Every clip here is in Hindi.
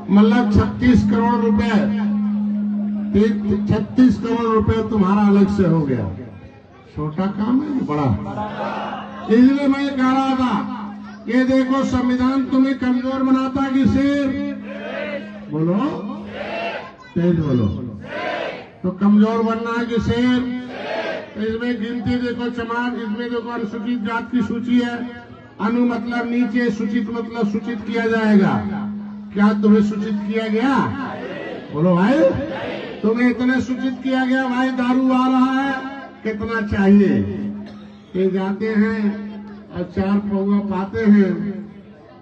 मतलब 36 करोड़ रुपए, 36 करोड़ रुपए तुम्हारा अलग से हो गया। छोटा काम है बड़ा। इसलिए मैं कह रहा था, ये देखो संविधान तुम्हें कमजोर बनाता कि शेर? बोलो, तेज बोलो। तो कमजोर बनना है कि शेर? इसमें गिनती देखो चमार, इसमें देखो अनुसूचित जात की सूची है। अनु मतलब नीचे, सूचित मतलब सूचित किया जाएगा। क्या तुम्हें सूचित किया गया? बोलो भाई, तुम्हें इतने सूचित किया गया। भाई दारू आ रहा है, कितना चाहिए? ये जाते हैं और 4 पौवा पाते हैं,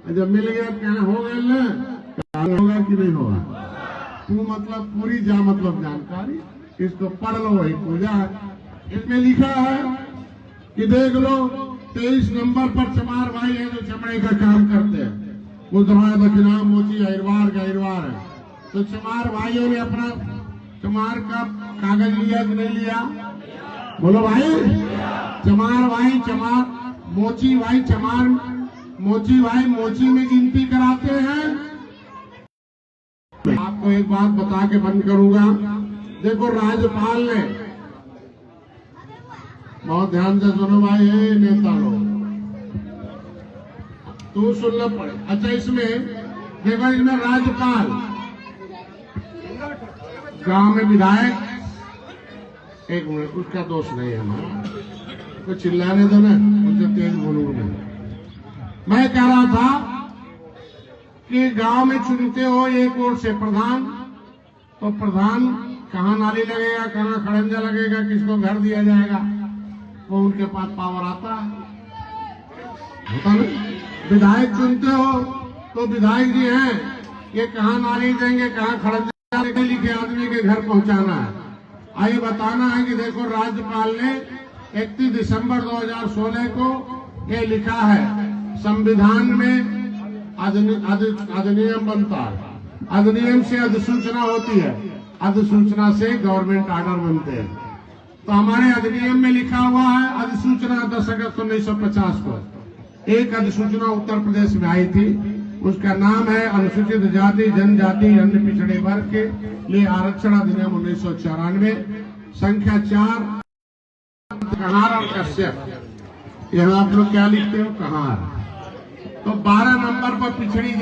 जब मिल गया क्या हो गया ना, होगा कि नहीं होगा? तू मतलब पूरी, जा मतलब जानकारी। इसको पढ़ लो, वही पूजा है। इसमें लिखा है कि देख लो 23 नंबर पर चमार भाई है जो चमड़े का काम करते हैं। मुद्रा दक्षिणा मोची अहिरवार गहिरवार है। तो चमार भाइयों ने अपना चमार का कागज लिया कि नहीं लिया? बोलो भाई, चमार भाई चमार, मोची भाई चमार, मोची भाई मोची में गिनती कराते हैं। आपको एक बात बता के बंद करूंगा। देखो राज्यपाल ने, बहुत ध्यान से सुनो भाई, है नेता लोग, तू सुन लो पड़े। अच्छा, इसमें देखो, इसमें राज्यपाल, गांव में विधायक, एक मिनट, उसका दोष नहीं है हमारा, कुछ चिल्लाने दो ना, मुझे तेज बोलूंगा। मैं कह रहा था कि गांव में चुनते हो एक वोट से प्रधान, तो प्रधान कहाँ नाली लगेगा, कहाँ खड़ंजा लगेगा, किसको घर दिया जाएगा, वो उनके पास पावर आता है, होता नहीं। विधायक चुनते हो तो विधायक जी हैं, ये कहाँ नाली देंगे, कहाँ खड़ंजा लिखे आदमी के घर पहुंचाना है। आइए बताना है कि देखो राज्यपाल ने 31 दिसंबर 2016 को ये लिखा है, संविधान में अधिनियम बनता है, अधिनियम से अधिसूचना होती है, अधिसूचना से गवर्नमेंट आर्डर बनते हैं। तो हमारे अधिनियम में लिखा हुआ है अधिसूचना 10 अगस्त 1950 को एक अधिसूचना उत्तर प्रदेश में आई थी। उसका नाम है अनुसूचित जाति जनजाति अन्य पिछड़े वर्ग के लिए आरक्षण अधिनियम 1994, संख्या 4। कहार और कश्यप, यहाँ आप लोग क्या लिखते हो? कहार। तो 12 नंबर पर पिछड़ी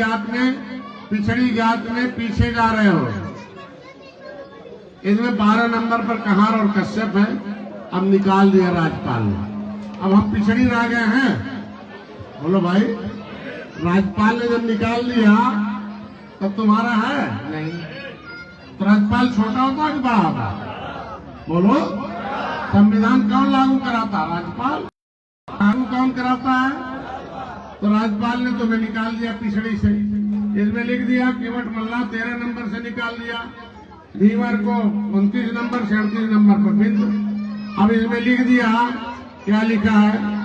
जात में पीछे जा रहे हो। इसमें 12 नंबर पर कहार और कश्यप है। अब निकाल दिया राज्यपाल ने, अब हम पिछड़ी रह गए हैं। बोलो भाई, राज्यपाल ने जब निकाल दिया तब तुम्हारा है नहीं। तो राज्यपाल छोटा होता कि बड़ा होता? बोलो, संविधान कौन लागू कराता? राज्यपाल। लागू कौन कराता है? तो राज्यपाल ने तुम्हें निकाल दिया पिछड़ी से। इसमें लिख दिया केवट मल्ला 13 नंबर से निकाल दिया, धीवर को 29 नंबर से 38 नंबर पर बिंदु। अब इसमें लिख दिया, क्या लिखा है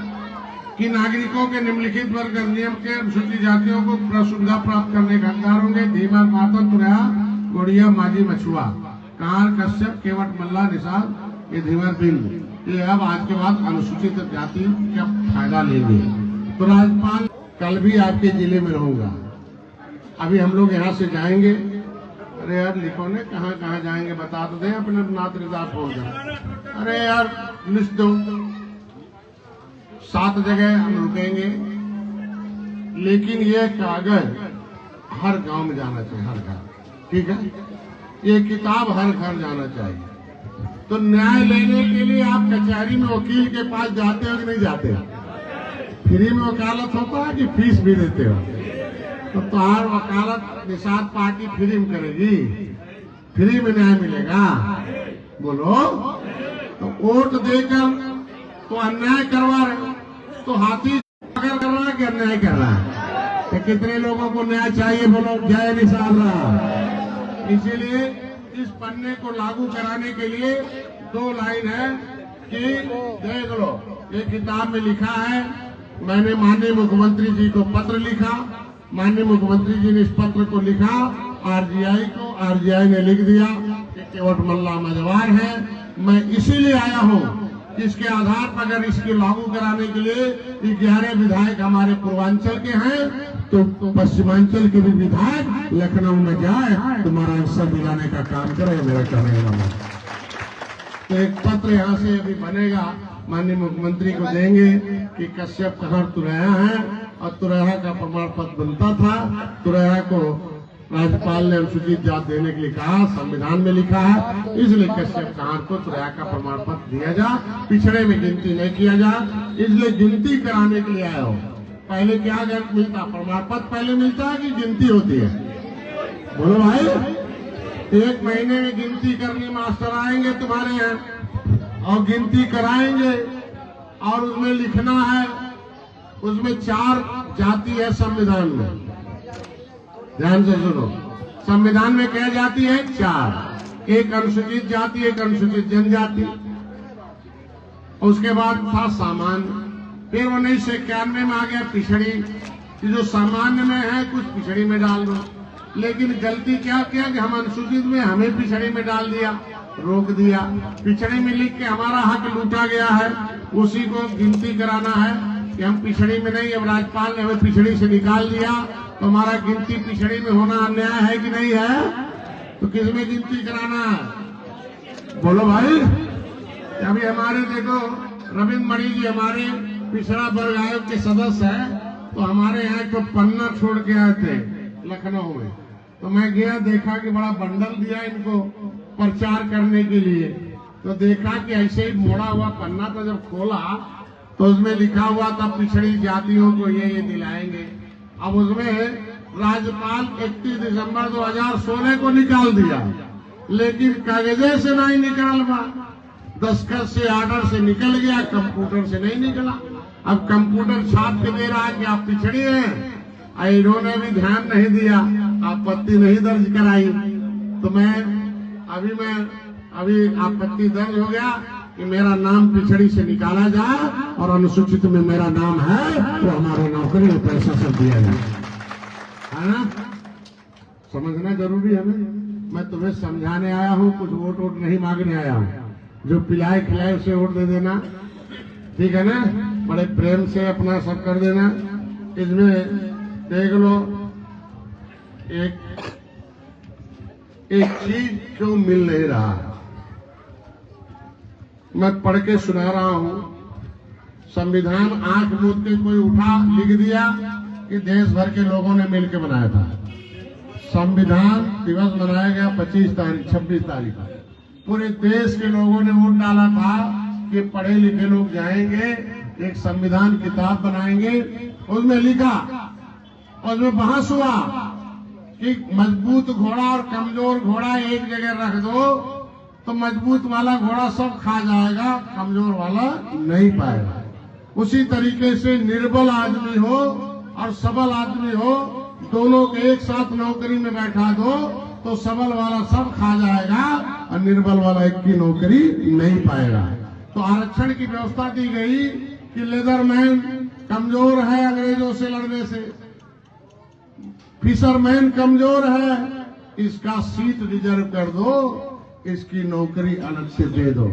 कि नागरिकों के निम्नलिखित वर्ग नियम के अनुसूचित जातियों को सुविधा प्राप्त करने का अधिकार होंगे। धीवर, मातन, तुरैया, गोड़िया, माझी, मछुआ, कहार, कश्यप, केवट मल्ला, निषाद, ये धीवर बिंदु। ये अब आज के बाद अनुसूचित जाति का फायदा लेंगे। तो राज्यपाल, कल भी आपके जिले में रहूंगा। अभी हम लोग यहाँ से जाएंगे। अरे यार लिखो ने, कहाँ कहाँ जाएंगे बता तो दें, अपने नातरिदार फोन कर। अरे यार लिस्ट दो, 7 जगह हम रुकेंगे, लेकिन ये कागज हर गांव में जाना चाहिए, हर घर। ठीक है, ये किताब हर घर जाना चाहिए। तो न्याय लेने के लिए आप कचहरी में वकील के पास जाते हो कि नहीं जाते? फ्री में वकालत होता है कि फीस भी देते हो? तो तुम्हार वकालत निषाद पार्टी फ्री में करेगी, फ्री में न्याय मिलेगा। बोलो, तो वोट देकर तो अन्याय करवा रहे, तो हाथी अगर कर रहा है कि अन्याय कर रहा है? तो कितने लोगों को न्याय चाहिए? बोलो, जय निषाद राम। इसीलिए इस पन्ने को लागू कराने के लिए 2 लाइन है कि देख लो, ये किताब में लिखा है। मैंने माननीय मुख्यमंत्री जी को पत्र लिखा, माननीय मुख्यमंत्री जी ने इस पत्र को लिखा आरजीआई को, आरजीआई ने लिख दिया कि केवट मल्ला मजवार है। मैं इसीलिए आया हूँ, इसके आधार पर अगर इसके लागू कराने के लिए 11 विधायक हमारे पूर्वांचल के हैं तो पश्चिमांचल के भी विधायक लखनऊ में जाए, तुम्हारा हिस्सा दिलाने का काम करे, मेरा कहने का मतलब। तो एक पत्र यहाँ से अभी बनेगा, माननीय मुख्यमंत्री को देंगे कि कश्यप कहार तुरैया है और तुरैया का प्रमाण पत्र बनता था। तुरैया को राज्यपाल ने अनुसूचित जात देने के लिए कहा, संविधान में लिखा है, इसलिए कश्यप कहार को तुरैया का प्रमाण पत्र दिया जा, पिछड़े में गिनती नहीं किया जा, इसलिए गिनती कराने के लिए आया हो। पहले क्या मिलता, प्रमाण पत्र पहले मिलता है कि गिनती होती है? बोलो भाई, 1 महीने में गिनती करनी, मास्टर आएंगे तुम्हारे यहाँ और गिनती कराएंगे और उसमें लिखना है, उसमें 4 जाति है संविधान में, ध्यान से सुनो। संविधान में क्या जाति है? 4, एक अनुसूचित जाति, एक अनुसूचित जनजाति, उसके बाद था सामान्य, फिर 1991 में आ गया पिछड़ी, जो सामान्य में है कुछ पिछड़ी में डाल दो। लेकिन गलती क्या किया कि हम अनुसूचित में हमें पिछड़ी में डाल दिया, रोक दिया, पिछड़ी में लिख के हमारा हक लूटा गया है, उसी को गिनती कराना है कि हम पिछड़ी में नहीं, अब राज्यपाल ने हमें पिछड़ी से निकाल दिया तो हमारा गिनती पिछड़ी में होना अन्याय है कि नहीं है? तो किस में गिनती कराना है? बोलो भाई। अभी हमारे देखो रविंद्र मणि जी हमारे पिछड़ा वर्ग आयोग के सदस्य है, तो हमारे यहाँ तो पन्ना छोड़ के आए थे लखनऊ में, तो मैं गया, देखा कि बड़ा बंडल दिया इनको प्रचार करने के लिए, तो देखा कि ऐसे ही मोड़ा हुआ पन्ना था, जब खोला तो उसमें लिखा हुआ था पिछड़ी जातियों को ये दिलाएंगे। अब उसमें राज्यपाल 31 दिसंबर 2016 को निकाल दिया, लेकिन कागजे से नहीं निकल पा, दस्तखत से आर्डर से निकल गया, कंप्यूटर से नहीं निकला। अब कंप्यूटर छाप के दे रहा है कि आप पिछड़ी हैं, इन्होंने भी ध्यान नहीं दिया, आपत्ति नहीं दर्ज कराई। तो मैं अभी आपत्ति दर्ज हो गया कि मेरा नाम पिछड़ी से निकाला जाए और अनुसूचित में मेरा नाम है तो हमारा नौकरी और पैसा सब दिया जाए, है ना? समझना जरूरी है ना। मैं तुम्हें समझाने आया हूँ, कुछ वोट नहीं मांगने आया हूँ। जो पिलाए खिलाए उसे वोट दे देना, ठीक है ना? बड़े प्रेम से अपना सब कर देना। इसमें देख लो, एक चीज क्यों मिल नहीं रहा, मैं पढ़ के सुना रहा हूं। संविधान आंख मूंद के कोई उठा लिख दिया कि देश भर के लोगों ने मिलकर बनाया था। संविधान दिवस मनाया गया 26 तारीख को, पूरे देश के लोगों ने वोट डाला था कि पढ़े लिखे लोग जाएंगे, एक संविधान किताब बनाएंगे। उसमें लिखा, उसमें बहस हुआ कि मजबूत घोड़ा और कमजोर घोड़ा एक जगह रख दो तो मजबूत वाला घोड़ा सब खा जाएगा, कमजोर वाला नहीं पाएगा। उसी तरीके से निर्बल आदमी हो और सबल आदमी हो, दोनों को एक साथ नौकरी में बैठा दो तो सबल वाला सब खा जाएगा और निर्बल वाला एक की नौकरी नहीं पाएगा। तो आरक्षण की व्यवस्था दी गई कि लेदरमैन कमजोर है अंग्रेजों से लड़ने से, फिशरमैन कमजोर है, इसका सीट रिजर्व कर दो, इसकी नौकरी अलग से दे दो।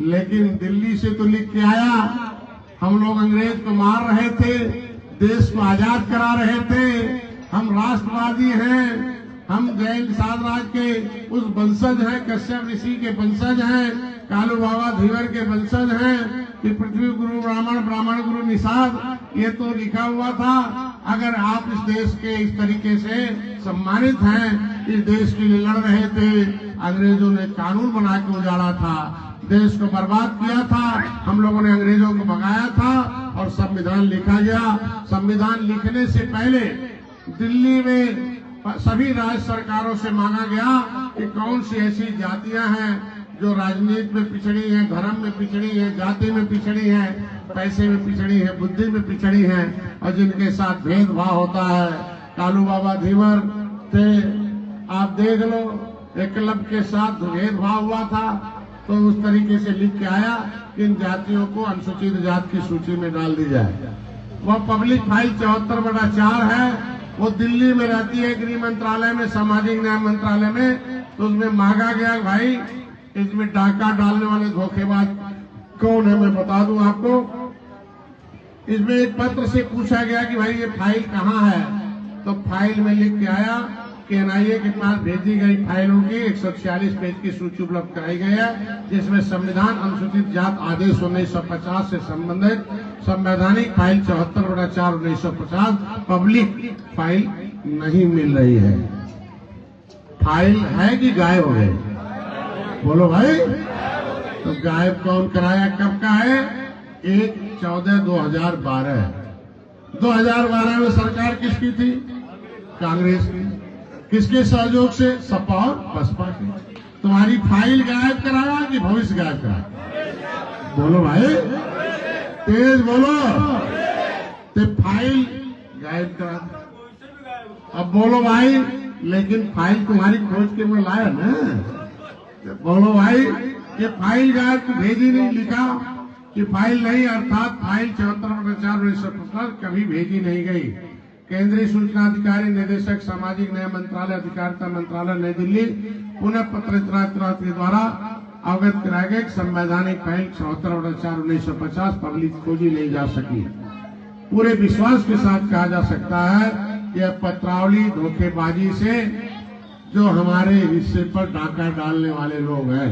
लेकिन दिल्ली से तो लिख के आया, हम लोग अंग्रेज को मार रहे थे, देश को आजाद करा रहे थे, हम राष्ट्रवादी हैं, हम जैन साम्राज्य के उस वंशज हैं, कश्यप ऋषि के वंशज हैं, कालू बाबा धीवर के वंशज हैं, कि पृथ्वी गुरु ब्राह्मण, ब्राह्मण गुरु निषाद, ये तो लिखा हुआ था। अगर आप इस देश के इस तरीके से सम्मानित हैं, इस देश के लिए लड़ रहे थे, अंग्रेजों ने कानून बना के उजाड़ा था, देश को बर्बाद किया था, हम लोगों ने अंग्रेजों को भगाया था और संविधान लिखा गया। संविधान लिखने से पहले दिल्ली में सभी राज्य सरकारों से मांगा गया कि कौन सी ऐसी जातियां हैं जो राजनीति में पिछड़ी हैं, धर्म में पिछड़ी हैं, जाति में पिछड़ी हैं, पैसे में पिछड़ी हैं, बुद्धि में पिछड़ी हैं और जिनके साथ भेदभाव होता है। कालू बाबा धीवर थे, आप देख लो, एकलव्य के साथ भेदभाव हुआ था, तो उस तरीके से लिख के आया कि इन जातियों को अनुसूचित जाति की सूची में डाल दी जाए। वह पब्लिक फाइल 74/4 है, वो दिल्ली में रहती है, गृह मंत्रालय में, सामाजिक न्याय मंत्रालय में। तो उसमें मांगा गया, भाई इसमें डाका डालने वाले धोखेबाज कौन है, मैं बता दूं आपको। इसमें एक पत्र से पूछा गया कि भाई ये फाइल कहाँ है, तो फाइल में लिख के आया कि एनआईए के पास भेजी गई फाइलों की 146 पेज की सूची उपलब्ध कराई गई है, जिसमें संविधान अनुसूचित जात आदेश 1950 से संबंधित संवैधानिक फाइल 74/4/1950 पब्लिक फाइल नहीं मिल रही है। फाइल है कि गायब हो गई? बोलो भाई। तो गायब कौन कराया, कब का है? 1/14/2012। 2012 में सरकार किसकी थी? कांग्रेस की। किसके सहयोग से? सपा और बसपा की। तुम्हारी फाइल गायब कराया कि भविष्य गायब कराया? बोलो भाई, तेज बोलो। तो फाइल गायब करा। अब बोलो भाई, लेकिन फाइल तुम्हारी खोज के मैं लाया ना। तो बोलो भाई, ये फाइल गायब तो भेजी नहीं, लिखा कि फाइल नहीं, अर्थात फाइल 74/4/1950 कभी भेजी नहीं गई। केंद्रीय सूचना अधिकारी निदेशक सामाजिक न्याय मंत्रालय अधिकारिता मंत्रालय नई दिल्ली पुनः पत्र के द्वारा अवगत कराया गया कि संवैधानिक फाइल 74/4/1950 पब्लिक खोजी नहीं जा सकी। पूरे विश्वास के साथ कहा जा सकता है यह पत्रावली धोखेबाजी से जो हमारे हिस्से पर डाका डालने वाले लोग हैं,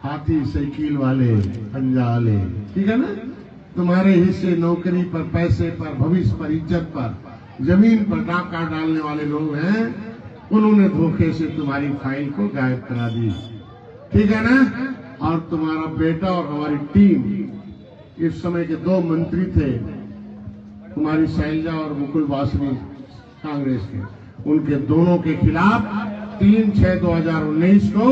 हाथी साइकिल वाले, पंजा वाले, ठीक है ना, तुम्हारे हिस्से नौकरी पर, पैसे पर, भविष्य पर, इज्जत पर, जमीन पर डाका डालने वाले लोग हैं, उन्होंने धोखे से तुम्हारी फाइल को गायब करा दी, ठीक है ना। और तुम्हारा बेटा और हमारी टीम, इस समय के 2 मंत्री थे, कुमारी शैलजा और मुकुल वासनी कांग्रेस के, उनके दोनों के खिलाफ 3/6/2019 को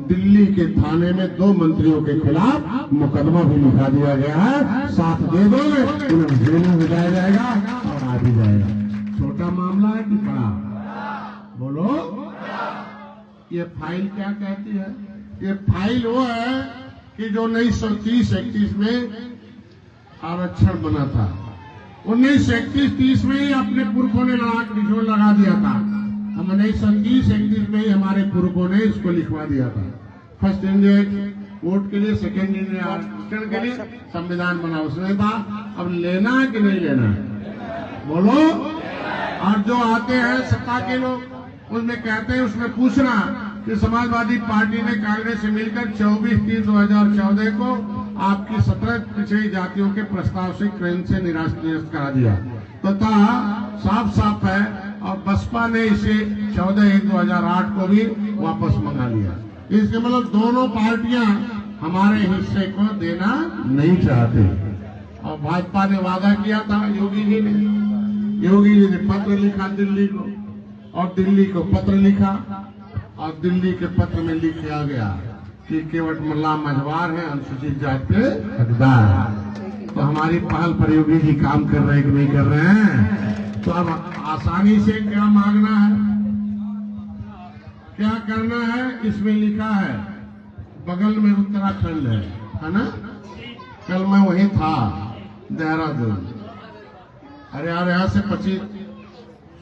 दिल्ली के थाने में 2 मंत्रियों के खिलाफ मुकदमा भी लिखा दिया गया है। साथ दे दोगे, उन्हें जेल में भेजा जाएगा और आ भी जाएगा। छोटा मामला है कि बड़ा? बोलो। ये फाइल क्या कहती है? ये फाइल वो है कि जो 1930-31 में आरक्षण बना था, 1931-30 में ही अपने पुरखों ने लगा दिया था। हम 1930-31 में ही हमारे पुरखों ने इसको लिखवा दिया था। फर्स्ट इंडिया वोट के लिए, सेकेंड इंडिया आरक्षण के लिए संविधान बना उसमें था। अब लेना है कि नहीं लेना है? बोलो। और जो आते हैं सत्ता के लोग, उसमें कहते हैं, उसमें पूछना कि समाजवादी पार्टी ने कांग्रेस से मिलकर 24/3/2014 को आपकी 17 पिछड़ी जातियों के प्रस्ताव से केंद्र से निरस्त करा दिया। तथा साफ साफ है, और बसपा ने इसे 14/1/2008 को भी वापस मंगा लिया। इसके मतलब दोनों पार्टियां हमारे हिस्से को देना नहीं चाहते। और भाजपा ने वादा किया था, योगी जी ने पत्र लिखा दिल्ली को, और दिल्ली को पत्र लिखा, और दिल्ली के पत्र में लिखा गया कि केवट मल्ला मझवार है, अनुसूचित जाति के हकदार। तो हमारी पहल पर योगी जी काम कर रहे हैं कि नहीं कर रहे हैं? तो अब आसानी से क्या मांगना है, क्या करना है, इसमें लिखा है। बगल में उत्तराखंड है ना। कल मैं वहीं था, देहरादून। अरे यार, यहाँ से 25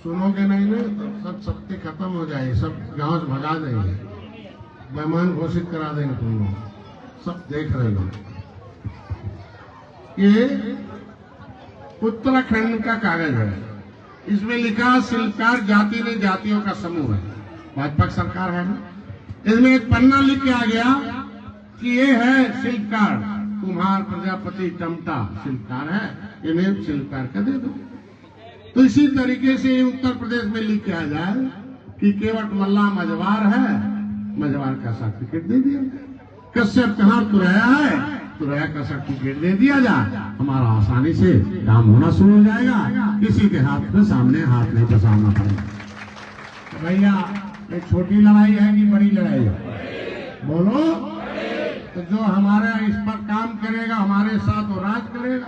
सुनोगे नहीं ना तो सब शक्ति खत्म हो जाएगी, सब गांव से भगा देंगे, मेहमान घोषित करा देंगे तुम लोग, सब देख रहे लोग। ये उत्तराखंड का कागज है, इसमें लिखा शिल्पकार जाति ने जातियों का समूह है। भाजपा की सरकार है ना। इसमें एक पन्ना लिख के आ गया कि ये है शिल्पकार, कुम्हार, प्रजापति, टमटा शिल्पकार है, इन्हें शिल्पकार का दे दो। तो इसी तरीके से उत्तर प्रदेश में लिख के आ जाए कि केवट मल्ला मझवार है, मझवार का सर्टिफिकेट दे दिया। कश्यप कहाँ तुरैया है, तुरैया का सर्टिफिकेट दे दिया जाए, हमारा आसानी से काम होना शुरू हो जाएगा। किसी के हाथ में सामने हाथ नहीं फंसाना पड़ेगा। तो भैया, ये छोटी लड़ाई है कि बड़ी लड़ाई है? बोलो। तो जो हमारा इस पर काम करेगा, हमारे साथ वो राज करेगा।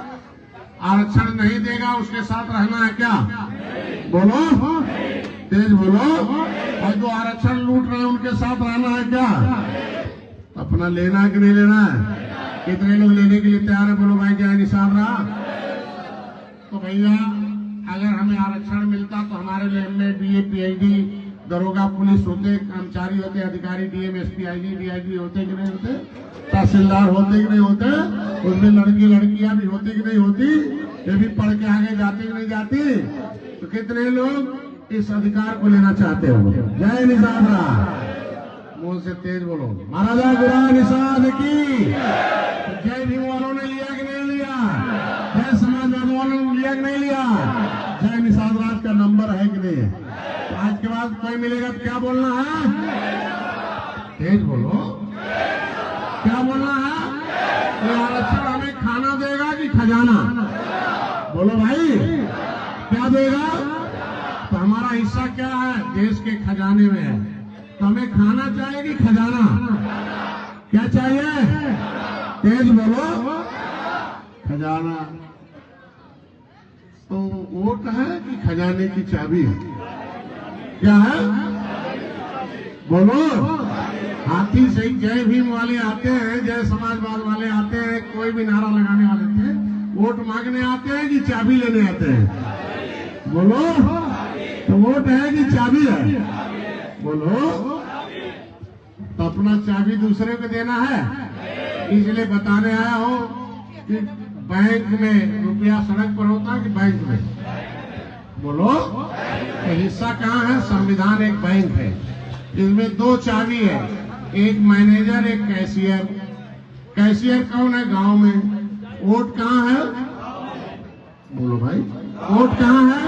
आरक्षण नहीं देगा, उसके साथ रहना है क्या? बोलो, तेज बोलो। और जो आरक्षण लूट रहे हैं उनके साथ रहना है क्या? अपना लेना है कि नहीं लेना है? कितने लोग लेने के लिए तैयार है? बोलो भाई, क्या निशान रहा? तो भैया, अगर हमें आरक्षण मिलता तो हमारे लिए MA, BA, PhD, दरोगा, पुलिस होते, कर्मचारी होते, अधिकारी, DM, SP, IG, DIG होते कि नहीं होते? तहसीलदार होते कि नहीं होते? उसमें लड़की लड़कियां भी होती कि नहीं होती? ये भी पढ़ के आगे जाती कि नहीं जाती? तो कितने लोग इस अधिकार को लेना चाहते हो? जय निषाद राज। मुंह से तेज बोलो। महाराजा गुरा निषाद की। जय भीम वालों ने लिया कि नहीं लिया? जय समाजवादी वालों ने लिया कि नहीं लिया? जय निषाद राज का नंबर है कि नहीं है? तो आज के बाद कोई मिलेगा तो क्या बोलना है? तेज बोलो। क्या बोलना है? ये आरक्षण हमें खाना देगा कि खजाना? बोलो भाई, क्या देगा? तो हमारा हिस्सा क्या है? देश के खजाने में है। तो हमें खाना चाहिए कि खजाना? क्या चाहिए? तेज बोलो। खजाना। तो वोट है कि खजाने की चाबी है? क्या है? बोलो। हाथी से जय भीम वाले आते हैं, जय समाजवाद वाले आते हैं, कोई भी नारा लगाने वाले थे, वोट मांगने आते हैं कि चाबी लेने आते हैं? बोलो। तो वोट है कि चाबी है? बोलो। तो अपना चाबी दूसरे को देना है। इसलिए बताने आया हूं कि बैंक में रुपया सड़क पर होता है कि बैंक में? बोलो। तो हिस्सा कहाँ है? संविधान एक बैंक है, इसमें दो चाबी है, एक मैनेजर, एक कैशियर। कैशियर कौन है? गांव में। वोट कहाँ है? बोलो भाई, वोट कहाँ है?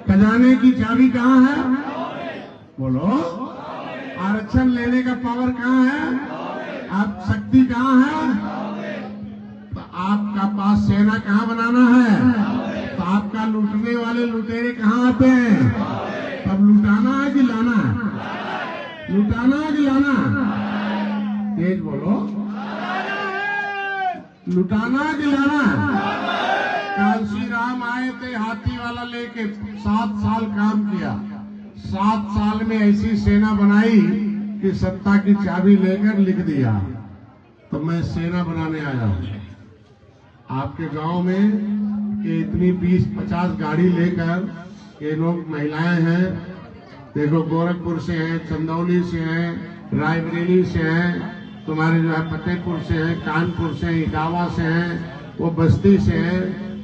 खजाने की चाबी कहाँ है? बोलो। आरक्षण लेने का पावर कहाँ है? आप शक्ति कहाँ है? तो आपका पास सेना कहाँ बनाना है? तो आपका लूटने वाले लुटेरे कहाँ आते हैं? तब लुटाना है कि लाना है? लुटाना है कि लाना? तेज बोलो। लुटाना है कि लाना? कांसी राम आए थे हाथी वाला लेके, 7 साल काम किया। 7 साल में ऐसी सेना बनाई कि सत्ता की चाबी लेकर लिख दिया। तो मैं सेना बनाने आया हूं आपके गांव में। ये इतनी 20-50 गाड़ी लेकर ये लोग महिलाएं हैं, देखो गोरखपुर से हैं, चंदौली से हैं, रायबरेली से हैं, तुम्हारे जो है फतेहपुर से हैं, कानपुर से हैं, इटावा से हैं, वो बस्ती से हैं।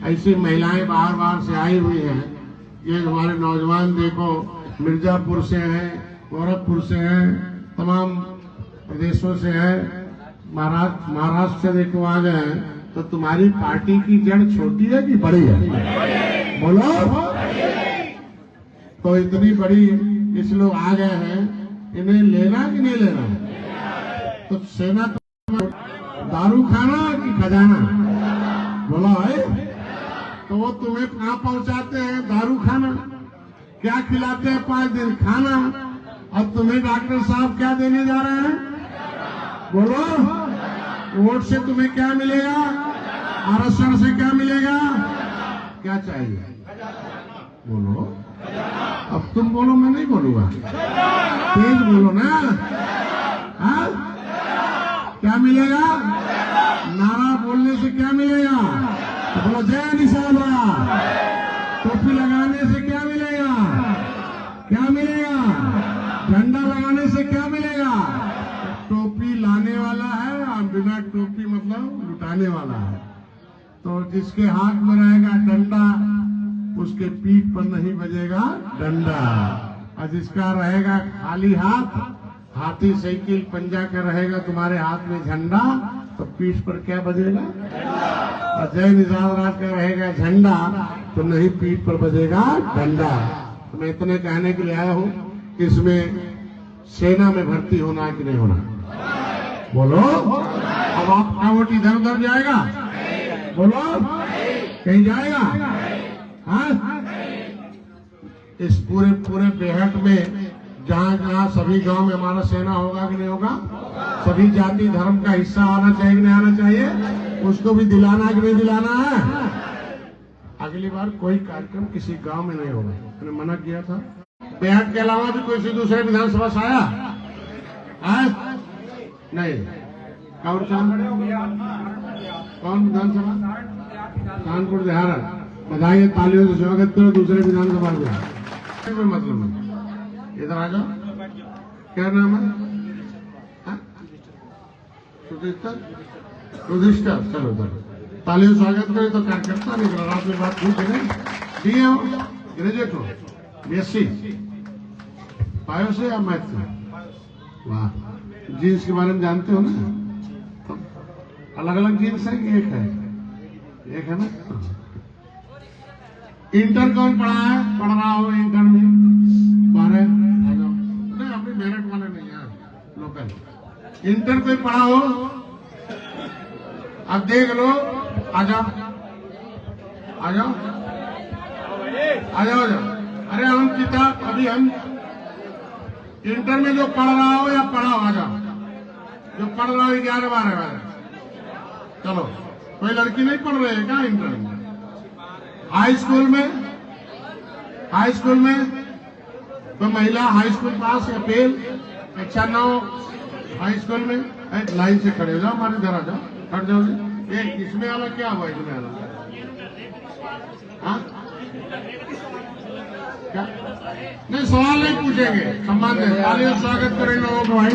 ऐसी महिलाएं बाहर बाहर से आई हुई हैं। ये हमारे नौजवान देखो मिर्जापुर से हैं, गोरखपुर से हैं, तमाम प्रदेशों से हैं, महाराष्ट्र से देखो आ गए हैं। तो तुम्हारी पार्टी की जड़ छोटी है कि बड़ी है? बोलो। तो इतनी बड़ी इस लोग आ गए हैं, इन्हें लेना कि नहीं लेना? तो सेना तो दारू खाना कि खजाना? बोला है। तो वो तुम्हें कहाँ पहुंचाते हैं? दारू खाना। क्या खिलाते हैं? 5 दिन खाना। अब तुम्हें डॉक्टर साहब क्या देने जा रहे हैं? बोलो। वोट से तुम्हें क्या मिलेगा? आरक्षण से क्या मिलेगा? क्या चाहिए? बोलो। अब तुम बोलो, मैं नहीं बोलूंगा। तेज बोलो ना। हाँ? क्या मिलेगा? नारा बोलने से क्या मिलेगा? तो बोलो जय निषाद राज। टोपी लगाने से क्या मिलेगा? क्या मिलेगा? झंडा लगाने से क्या मिलेगा? टोपी लाने वाला है और बिना टोपी मतलब लुटाने वाला है। तो जिसके हाथ में रहेगा डंडा, उसके पीठ पर नहीं बजेगा डंडा। और जिसका रहेगा खाली हाथ, हाथी साइकिल पंजा का रहेगा तुम्हारे हाथ में झंडा, तो पीठ पर क्या बजेगा? और जय निषाद राज का रहेगा झंडा, तो नहीं पीठ पर बजेगा डंडा। तो मैं इतने कहने के लिए आया हूं कि इसमें सेना में भर्ती होना है कि नहीं होना? बोलो। अब आपका वोट इधर उधर जाएगा? बोलो। कहीं जाएगा? हाँ? इस पूरे बेहट में जहाँ जहाँ सभी गांव में हमारा सेना होगा कि नहीं होगा? सभी जाति धर्म का हिस्सा आना चाहिए कि नहीं आना चाहिए? उसको भी दिलाना है कि नहीं दिलाना है? अगली बार कोई कार्यक्रम किसी गांव में नहीं होगा, मैंने मना किया था। बेहट के अलावा भी कोई दूसरे विधानसभा से आया? नहीं। कौन विधानसभा? कानपुर देहारा। बधाई, तालियों से स्वागत करो दूसरे विधानसभा में। कोई मतलब नहीं, इधर आ जाओ। क्या नाम है? सुधिष्ठर। चलो चलो। तालियों स्वागत करें तो कार्यकर्ता निकला रात में बात पूछे नहीं दिए हो ग्रेजुएट हो BSc बायो से या मैथ से वाह जीन्स के बारे में जानते हो ना अलग अलग जीन्स है कि एक है ना इंटर कौन पढ़ रहा हो इंटर में 12 आ जाओ नहीं अपनी मेरिट वाले नहीं है लोकल इंटर कोई पढ़ा हो अब देख लो आ जाओ अरे हम किताब अभी हम इंटर में जो पढ़ रहा हो या पढ़ा हो आ जाओ जो पढ़ रहा हो 11-12 वाले चलो कोई लड़की नहीं पढ़ रही है क्या इंटर में हाई स्कूल में कोई महिला हाई स्कूल पास या फेल अच्छा ना हो हाई स्कूल में लाइन से खड़े हो जाओ हमारे घर आ जाओ हट जाओ ये इसमें वाला क्या हुआ इसमें वाला हाँ क्या नहीं सवाल नहीं पूछेंगे सम्मान दे तालियों स्वागत करें लोगों को भाई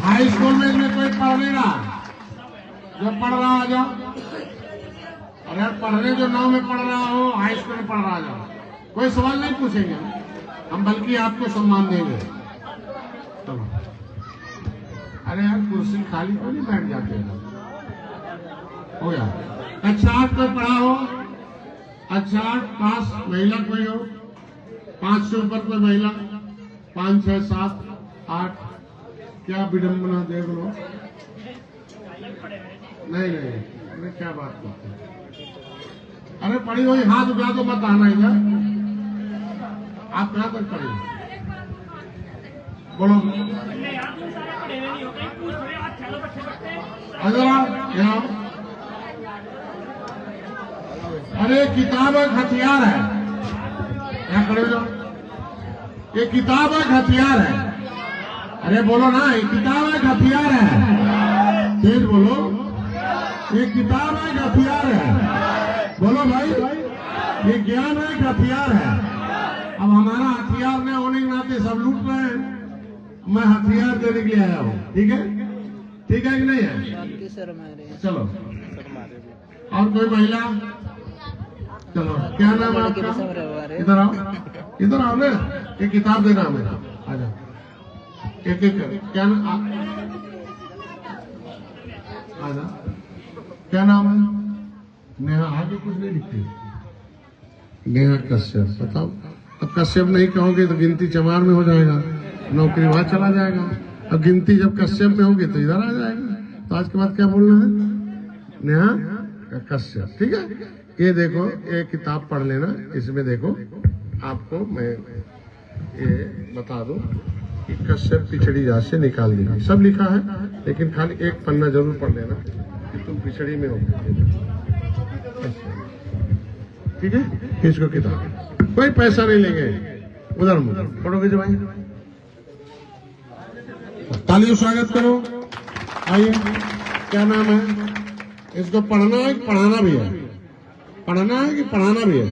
हाई स्कूल में इसमें कोई पढ़ नहीं रहा जो पढ़ रहा आ जाओ अरे यार पढ़ने जो 9 में पढ़ रहा हो हाई स्कूल में पढ़ रहा आ जाओ कोई सवाल नहीं पूछेंगे हम बल्कि आपको सम्मान देंगे चलो अरे यार कुर्सी खाली क्यों नहीं बैठ जाते हो यार अच्छा 8 कोई पढ़ा हो अच्छा 8 पास महिला कोई हो 5 से ऊपर कोई महिला 5, 6, 7, 8 क्या विडम्बना देख लो नहीं अरे क्या बात करते अरे पढ़ी हुई हाथ उठा तो मत आना इधर आप कहां तक पढ़े बोलो यहाँ अरे किताब एक हथियार है यहाँ खड़े हो जाओ ये किताब एक हथियार है अरे बोलो ना ये किताब एक हथियार है तेज बोलो ये किताब एक हथियार है बोलो भाई ये ज्ञान एक हथियार है अब हमारा हथियार न होने के नाते सब लूट रहे हैं मैं हथियार देने के लिए आया हूँ ठीक है कि नहीं है चलो और कोई महिला चलो क्या नाम है आपका इधर आओ ना एक किताब देना मेरा आ जाओ एक क्या नाम आ जाओ क्या नाम है नेहा आगे कुछ नहीं लिखती नेहा कश्यप बताओ अब कश्यप नहीं कहोगे तो गिनती चमार में हो जाएगा नौकरी वहां चला जाएगा अब गिनती जब कश्यप में होगी तो इधर आ जाएगा तो आज के बाद क्या बोलना है नेहा कश्यप ठीक है ये देखो ये किताब पढ़ लेना इसमें देखो आपको मैं ये बता दूं कि कश्यप पिछड़ी जात से निकाल देगी सब लिखा है लेकिन खाली एक पन्ना जरूर पढ़ लेना कि तुम पिछड़ी में हो ठीक है इसको किताब कोई पैसा नहीं लेंगे उधर पढ़ोगे जो भाई तालियों स्वागत करो आइए क्या नाम है इसको पढ़ना है पढ़ाना भी है पढ़ना है कि पढ़ाना भी है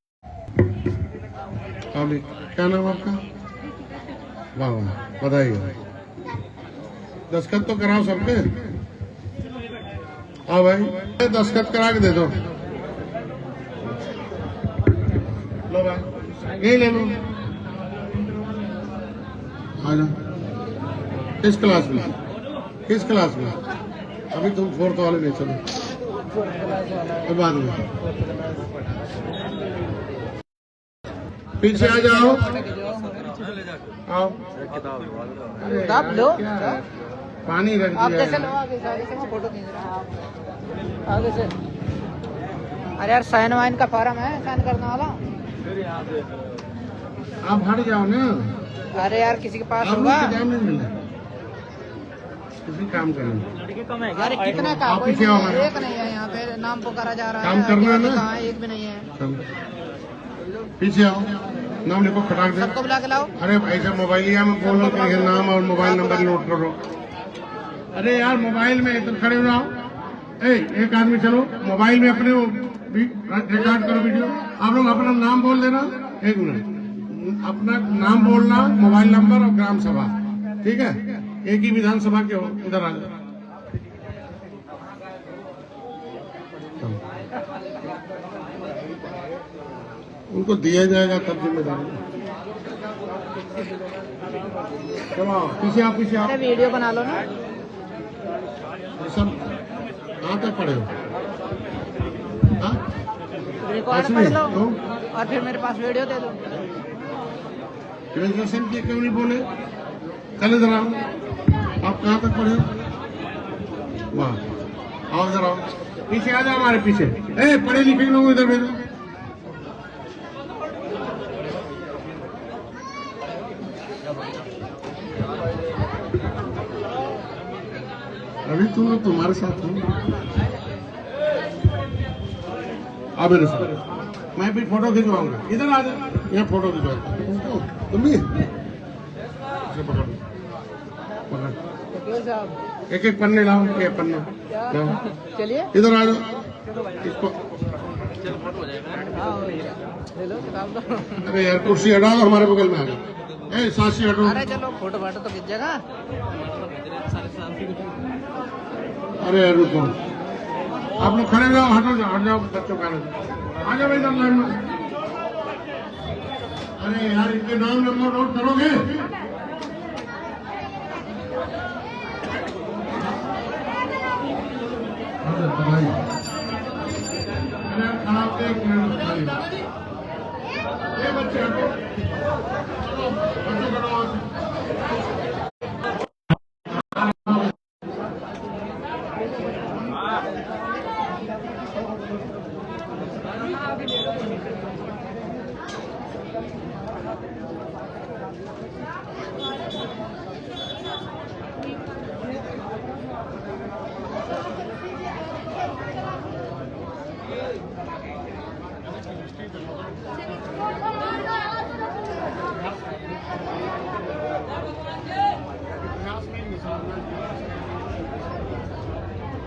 अभी क्या नाम आपका वाह वाह बधाई दस्तखत तो कराओ सबके हाँ भाई दस्तखत करा के दे दो लो भाई यही ले लो आ जाओ किस क्लास में अभी तुम 4th वाले नहीं चलो बाद में पीछे आ जाओ आओ आप लो पानी रख आप दिया कैसे लो आगे गाड़ी से मैं फोटो खींच रहा हूँ आगे से अरे यार साइन वाइन का फॉर्म है साइन करने वाला आप हट जाओ ना अरे यार किसी के पास आप होगा टाइम नहीं मिला किसी काम करेंगे अरे कितना का आप कोई पीछे आओ हमारे। एक नहीं है यहाँ पे नाम पुकारा जा रहा है काम करना है ना? कहाँ एक भी नहीं है चलो पीछे आओ नाम लिखो खटाक दे सबको बुला के लाओ अरे ऐसा मोबाइल में बोलो कि नाम और मोबाइल नंबर नोट करो अरे यार मोबाइल में इधर खड़े हो जाओ एक आदमी चलो मोबाइल में अपने रिकॉर्ड करो वीडियो आप लोग अपना नाम बोल देना 1 मिनट अपना नाम बोलना मोबाइल नंबर और ग्राम सभा ठीक है एक ही विधानसभा के हो इधर आ जाओ उनको दिया जाएगा तब जिम्मेदारी। चलो पीछे आप अरे वीडियो बना लो ना। ये सब कहाँ तक पढ़े हो? हाँ? रिकॉर्ड ऐसे पढ़ लो तो और फिर मेरे पास वीडियो दे दो। ग्रेजुएशन की क्यों नहीं बोले? कल इधर आओ। आप कहाँ तक पढ़े हो? वाह, आओ इधर आओ, पीछे आ जाओ हमारे पीछे। ए पढ़े लिखे लोग इधर भेजो। अभी तुम लोग तुम्हारे साथ हो। अब मेरे साथ मैं भी फोटो खिंचवाऊंगा। इधर आ जाओ, यहाँ फोटो खिंचवाऊंगा। तुम भी इसे पकड़ो, पकड़। एक एक पन्ने लाओ, ये पन्ना लाओ। चलिए इधर आ जाओ, इसको। ले लो किताब दो। अरे यार कुर्सी हटा दो, हमारे बगल में आ जाओ। ए सांसी हटो। अरे चलो फोटो फाटो तो खींचेगा। अरे रुको, आप लोग खड़े रहो, हटो जाओ, हट जाओ बच्चों का। आ जाओ इधर लाइन में। अरे यार इनके नाम नंबर नोट करोगे? अरे खराब से एक मिनट खाली। ये बच्चे हटो, बच्चों खड़ो वहाँ से।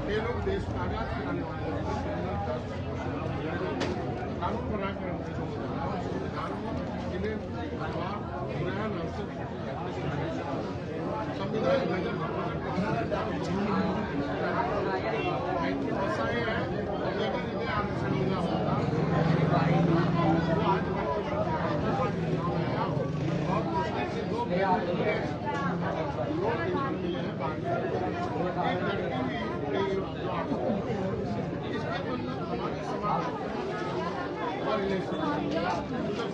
ये लोग देश को आजाद कराने वाले हैं। कानून बना कर जिन्हें संविधान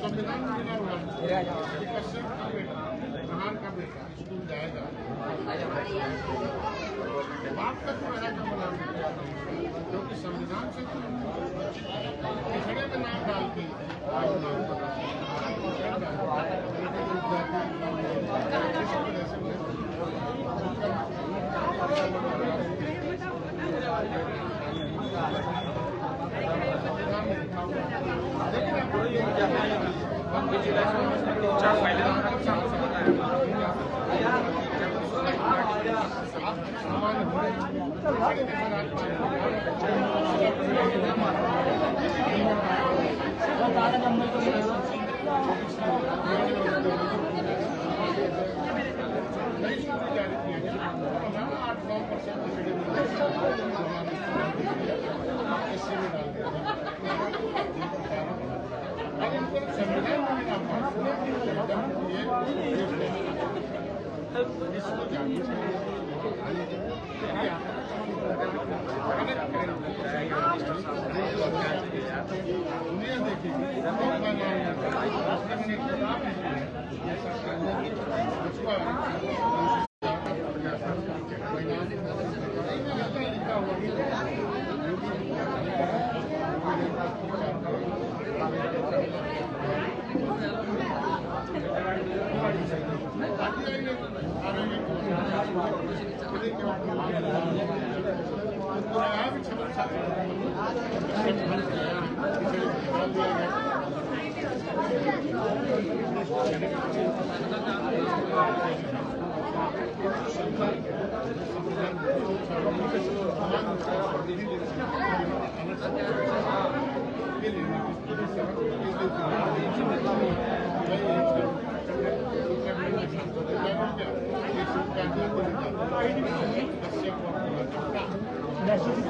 संविधान मिला हुआ प्रधान का बेटा स्कूल जाएगा, बाप का तो मेरा का बना, क्योंकि संविधान से पिछड़े में नाम डाल के Gracias.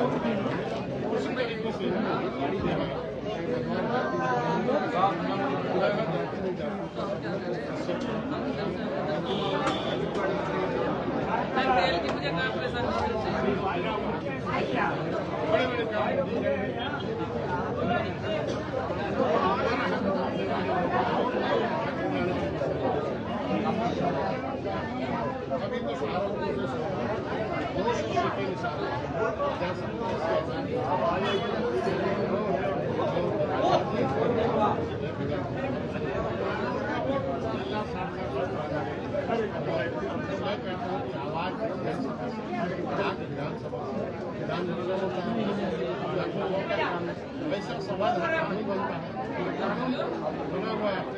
वैसा सवाल नहीं बनता है बना हुआ है